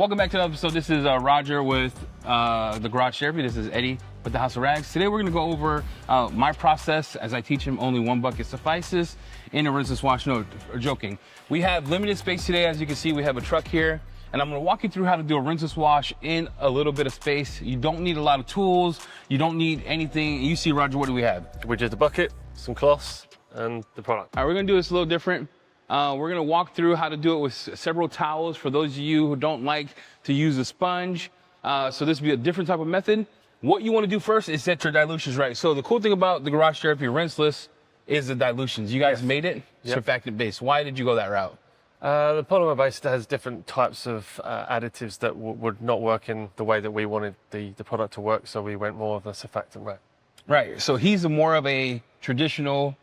Welcome back to another episode. This is Rodger with the Garage Therapy. This is Eddie with the House of Rags. Today we're going to go over my process as I teach him only one bucket suffices in a rinseless wash. No, joking. We have limited space today. As you can see, we have a truck here, and I'm going to walk you through how to do a rinseless wash in a little bit of space. You don't need a lot of tools. You don't need anything. You see, Rodger, what do we have? We did the bucket, some cloths, and the product. All right, we're going to do this a little different. We're gonna walk through how to do it with several towels for those of you who don't like to use a sponge. So this will be a different type of method. What you wanna do first is set your dilutions right. So the cool thing about the Garage Therapy Rinseless is the dilutions. You guys made it surfactant based. Why did you go that route? The polymer base has different types of additives that would not work in the way that we wanted the product to work, so we went more of the surfactant route. Right, so he's more of a traditional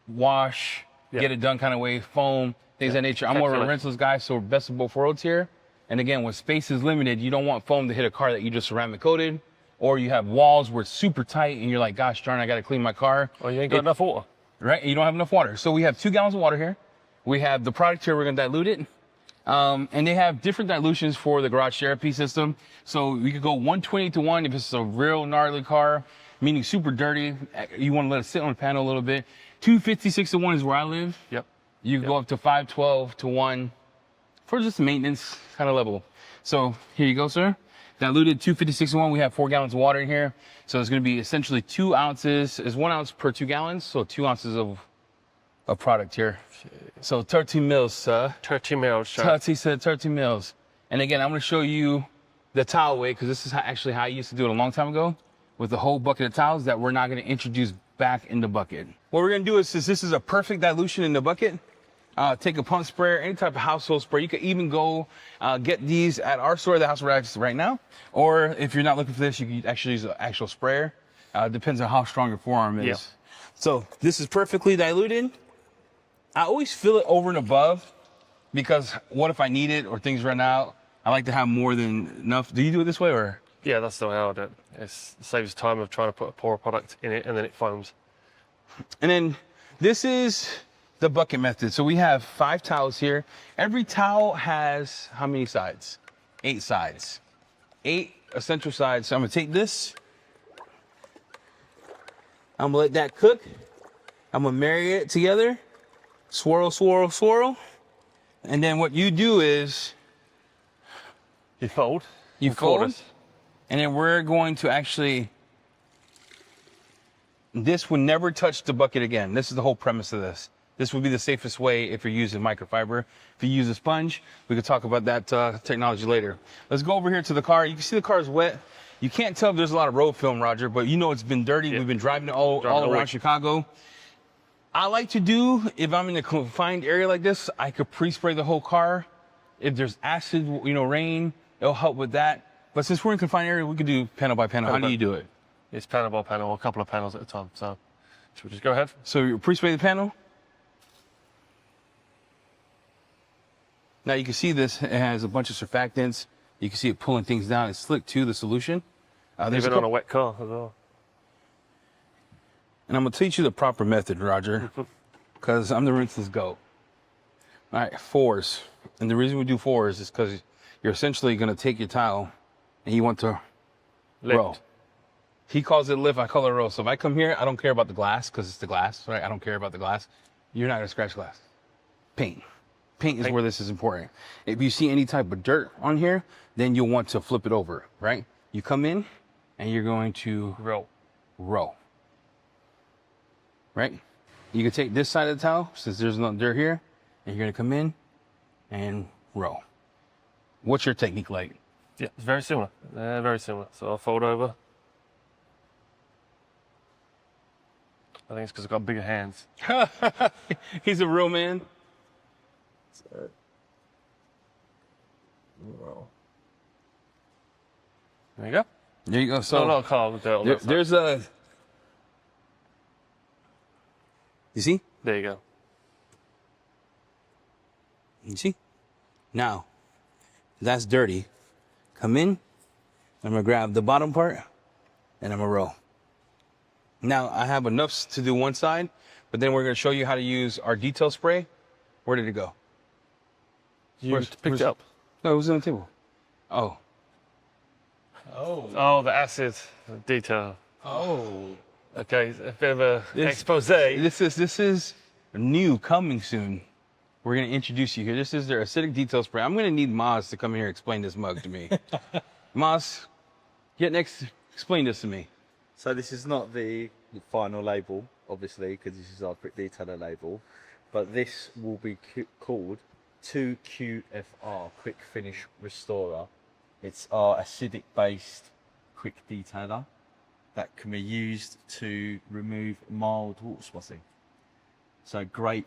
wash, get it done kind of way, foam, things of that nature. I'm more of a rinseless guy, so best of both worlds here. And again, when space is limited, you don't want foam to hit a car that you just ceramic coated, or you have walls where it's super tight and you're like, gosh darn, I got to clean my car. Or you ain't got enough water. Right, you don't have enough water. So we have 2 gallons of water here. We have the product here, we're gonna dilute it. And they have different dilutions for the Garage Therapy system. So we could go 120 to 1 if it's a real gnarly car, meaning super dirty. You want to let it sit on the panel a little bit. 256 to 1 is where I live. Yep. You can go up to 512 to 1 for just maintenance kind of level. So here you go, sir. Diluted 256 to 1. We have 4 gallons of water in here. So it's going to be essentially 2 ounces. It's 1 ounce per 2 gallons. So 2 ounces of product here. So 13 mils, sir. 13 mils, sir. 13 mils. And again, I'm going to show you the towel weight because this is actually how I used to do it a long time ago with the whole bucket of towels that we're not going to introduce back in the bucket. What we're going to do is, since this is a perfect dilution in the bucket, take a pump sprayer, any type of household spray. You can even go get these at our store, the House of Rags, right now. Or if you're not looking for this, you can actually use an actual sprayer. Depends on how strong your forearm is. Yep. So this is perfectly diluted. I always fill it over and above because what if I need it or things run out? I like to have more than enough. Do you do it this way or? Yeah, that's the way I do it. It saves time of trying to put a pour product in it and then it foams. And then this is the bucket method. So we have 5 towels here. Every towel has how many sides? 8 sides. 8 essential sides. So I'm gonna take this. I'm gonna let that cook. I'm gonna marry it together. Swirl, swirl, swirl. And then what you do is you fold. You fold. And then we're going to actually, this would never touch the bucket again. This is the whole premise of this. This would be the safest way if you're using microfiber. If you use a sponge, we could talk about that technology later. Let's go over here to the car. You can see the car is wet. You can't tell if there's a lot of road film, Rodger, but you know it's been dirty. We've been driving all around Chicago. I like to do, if I'm in a confined area like this, I could pre-spray the whole car. If there's acid, rain, it'll help with that. But since we're in confined area, we could do panel by panel. How do you do it? It's panel by panel, a couple of panels at a time. So should we just go ahead? So you pre-spray the panel. Now you can see this, it has a bunch of surfactants. You can see it pulling things down. It's slick too, the solution. Even on a wet car as well. And I'm gonna teach you the proper method, Rodger, because I'm the rinseless goat. All right, 4s. And the reason we do 4s is because you're essentially gonna take your towel and you want to roll. He calls it lift, I call it roll. So if I come here, I don't care about the glass because it's the glass, right? I don't care about the glass. You're not gonna scratch glass. Paint. Paint is where this is important. If you see any type of dirt on here, then you'll want to flip it over, right? You come in and you're going to roll. Right? You can take this side of the towel since there's no dirt here, and you're gonna come in and roll. What's your technique like? Yeah, it's very similar. Very similar. So I'll fold over. I think it's because I've got bigger hands. He's a real man. Roll. There you go. There you go. So not a car with dirt. There's a. You see? There you go. You see? Now, that's dirty. Come in. I'm gonna grab the bottom part, and I'm gonna roll. Now I have enough to do one side, but then we're gonna show you how to use our detail spray. Where did it go? You picked it up. No, it was on the table. Oh. Oh, the acid detail. Oh. Okay, a bit of a expose. This is new, coming soon. We're gonna introduce you here. This is their acidic detail spray. I'm gonna need Maz to come in here and explain this mug to me. Maz, get next. Explain this to me. So this is not the final label, obviously, because this is our quick detailer label, but this will be called 2QFR, Quick Finish Restorer. It's our acidic based quick detailer that can be used to remove mild water spotting. So great,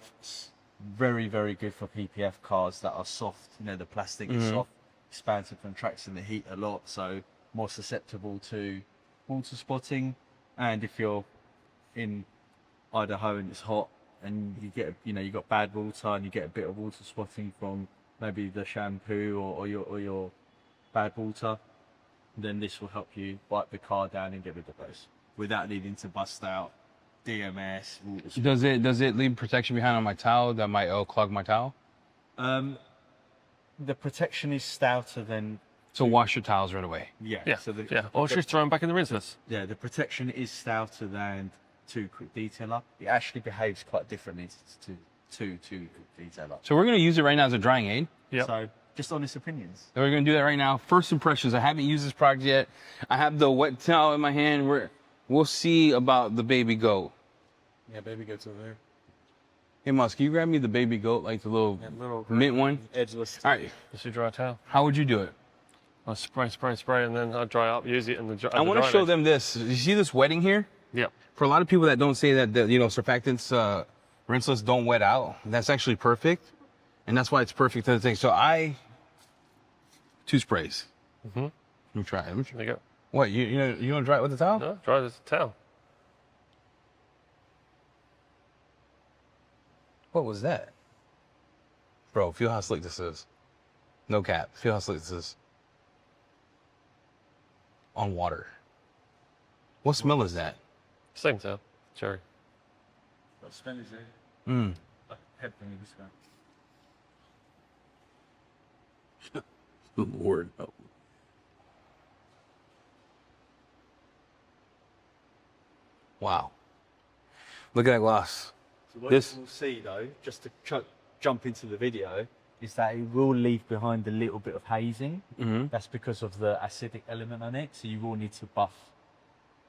very, very good for PPF cars that are soft. You know, the plastic is soft, expands and contracts in the heat a lot, so more susceptible to water spotting. And if you're in Idaho and it's hot and you get, you know, you got bad water and you get a bit of water spotting from maybe the shampoo or your bad water, then this will help you wipe the car down and get rid of those without needing to bust out DMS. Does it leave protection behind on my towel that might clog my towel? The protection is stouter than. So wash your towels right away. Yeah, So or just throw them back in the rinseless. Yeah, the protection is stouter than 2 Quick Detailer. It actually behaves quite differently to 2 Quick Detailer. So we're gonna use it right now as a drying aid. Yeah. So just honest opinions. So we're gonna do that right now. First impressions. I haven't used this product yet. I have the wet towel in my hand. We'll see about the baby goat. Yeah, baby goats over there. Hey, Mus, can you grab me the baby goat, like the little mint one? Edgeless. All right. Just a dry towel. How would you do it? I spray, and then I dry up, use it, and I want to show them this. You see this wetting here? Yeah. For a lot of people that don't say that, you know, surfactants, rinseless don't wet out. That's actually perfect, and that's why it's perfect to the thing. So 2 sprays. Mm-hmm. Let me try it. There you go. What, you gonna dry it with the towel? No, dry as a towel. What was that? Bro, feel how slick this is. No cap. Feel how slick this is. On water. What smell is that? Same towel. Cherry. Mm. Lord. Oh. Wow. Look at that gloss. So what This- you will see though, just to jump into the video, is that it will leave behind a little bit of hazing. Mm-hmm. That's because of the acidic element on it, so you will need to buff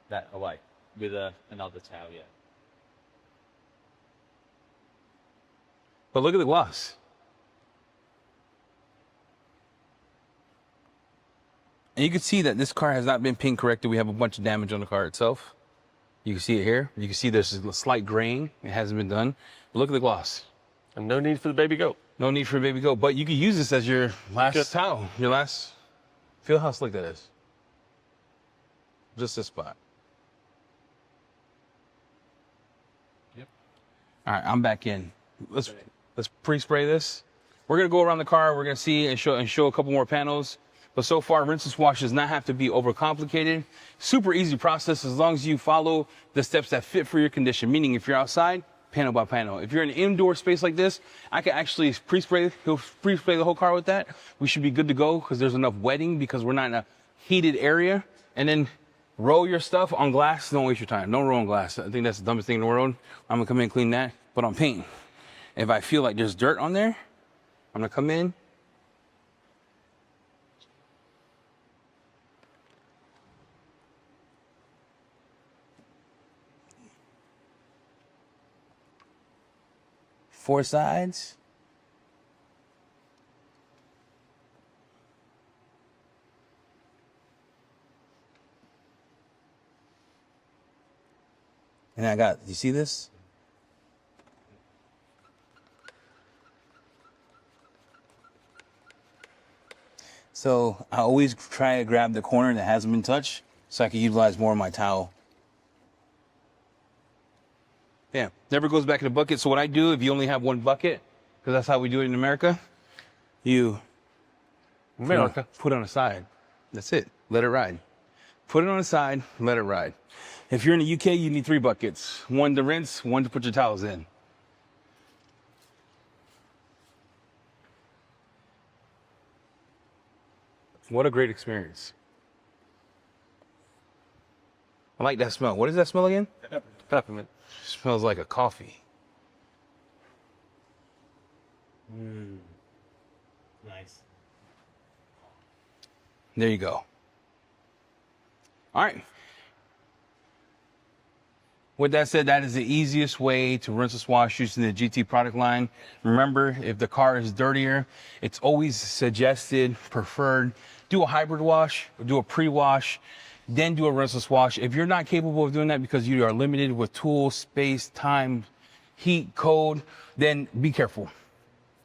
that away with another towel, yeah. But look at the gloss. And you can see that this car has not been paint corrected. We have a bunch of damage on the car itself. You can see it here. You can see there's a slight graying. It hasn't been done. But look at the gloss. And no need for the baby goat. No need for a baby goat, but you can use this as your last towel. Your last. Feel how slick that is. Just this spot. Yep. All right, I'm back in. Let's pre-spray this. We're gonna go around the car. We're gonna see and show a couple more panels. But so far, rinseless wash does not have to be overcomplicated. Super easy process as long as you follow the steps that fit for your condition. Meaning, if you're outside, panel by panel. If you're in an indoor space like this, I can actually pre-spray the whole car with that. We should be good to go because there's enough wetting because we're not in a heated area. And then roll your stuff on glass. Don't waste your time. Don't roll on glass. I think that's the dumbest thing in the world. I'm gonna come in and clean that. But on paint, if I feel like there's dirt on there, I'm gonna come in. Four sides. And I got, you see this? So I always try to grab the corner that hasn't been touched so I can utilize more of my towel. Yeah, never goes back in the bucket. So what I do, if you only have one bucket, because that's how we do it in America, you put it on the side. That's it. Let it ride. Put it on the side, let it ride. If you're in the UK, you need 3 buckets. 1 to rinse, 1 to put your towels in. What a great experience. I like that smell. What is that smell again? Peppermint. Smells like a coffee. Nice. There you go. All right. With that said, that is the easiest way to rinseless wash using the GT product line. Remember, if the car is dirtier, it's always suggested, preferred, do a hybrid wash, or do a pre-wash, then do a rinseless wash. If you're not capable of doing that because you are limited with tools, space, time, heat, cold, then be careful.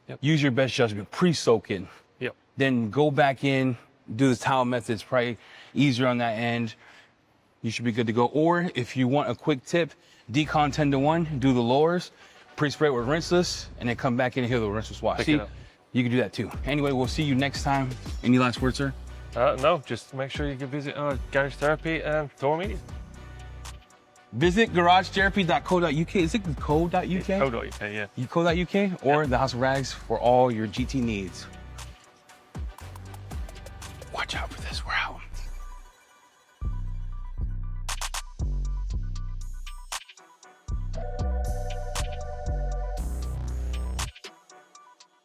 Yep. Use your best judgment. Pre-soak in. Yep. Then go back in, do the towel method. It's probably easier on that end. You should be good to go. Or if you want a quick tip, decon 10 to 1, do the lowers, pre-spray with rinseless, and then come back in and hit the rinseless wash. Pick See, it up. you can do that too. Anyway, we'll see you next time. Any last words, sir? No, just make sure you can visit Garage Therapy and Thor Media. Visit garagetherapy.co.uk. Is it co.uk? Co.uk, yeah. Co.uk or the House of Rags for all your GT needs. Watch out for this. We're out.